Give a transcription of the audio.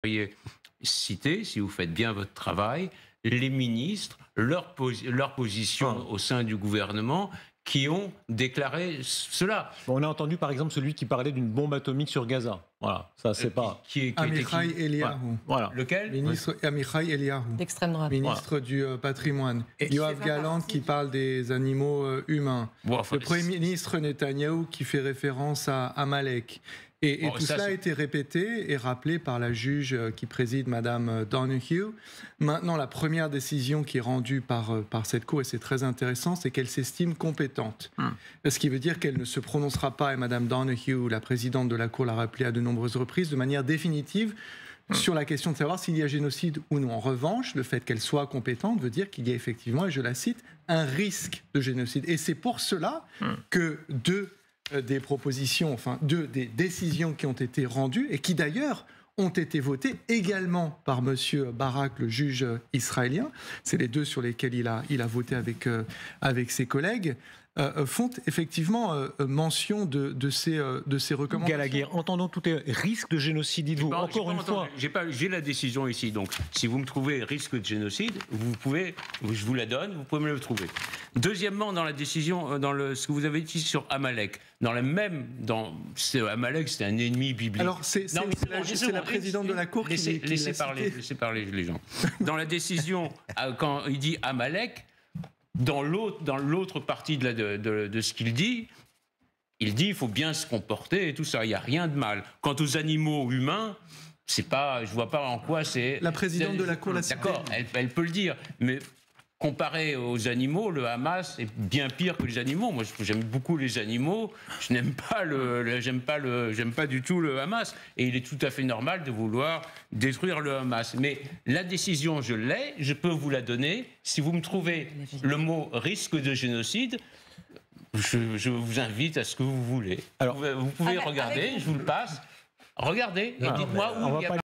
pourriez citer, si vous faites bien votre travail, les ministres, leur position au sein du gouvernement qui ont déclaré cela. Bon, on a entendu par exemple celui qui parlait d'une bombe atomique sur Gaza. Voilà, ça c'est pas... Amichai Eliyahu. Voilà. Lequel? Ministre Amichai Eliyahu. D'extrême droite. Ministre du patrimoine. Yoav Gallant qui parle des animaux humains. Bon, enfin, le Premier ministre Netanyahou qui fait référence à Amalek. Et tout cela a été répété et rappelé par la juge qui préside, Madame Donoghue. Maintenant, la première décision qui est rendue par cette cour, et c'est très intéressant, c'est qu'elle s'estime compétente. Ce qui veut dire qu'elle ne se prononcera pas, et Madame Donoghue, la présidente de la cour, l'a rappelé à de nombreuses reprises, de manière définitive sur la question de savoir s'il y a génocide ou non. En revanche, le fait qu'elle soit compétente veut dire qu'il y a effectivement, et je la cite, un risque de génocide. Et c'est pour cela que des propositions, enfin des décisions qui ont été rendues et qui d'ailleurs ont été votées également par Monsieur Barak, le juge israélien. C'est les deux sur lesquels il a voté avec ses collègues. Font effectivement mention de ces recommandations. Gallagher, entendons tout est risque de génocide, dites-vous. Encore une fois. J'ai la décision ici, donc si vous me trouvez risque de génocide, je vous la donne, vous pouvez me le trouver. Deuxièmement, dans la décision, ce que vous avez dit sur Amalek, Amalek, c'est un ennemi biblique. Alors, c'est la présidente de la Cour qui laissez parler les gens. Dans la décision, quand il dit Amalek, dans l'autre partie de ce qu'il dit, il faut bien se comporter et tout ça. Il n'y a rien de mal. Quant aux animaux humains, je ne vois pas en quoi c'est... La présidente de la Cour l'a cité. D'accord, elle peut le dire, mais... Comparé aux animaux, le Hamas est bien pire que les animaux. Moi, j'aime beaucoup les animaux. Je n'aime pas j'aime pas du tout le Hamas. Et il est tout à fait normal de vouloir détruire le Hamas. Mais la décision, je l'ai. Je peux vous la donner. Si vous me trouvez le mot risque de génocide, je vous invite à ce que vous voulez. Alors, vous pouvez regarder. Je vous le passe. Regardez et dites-moi où il y a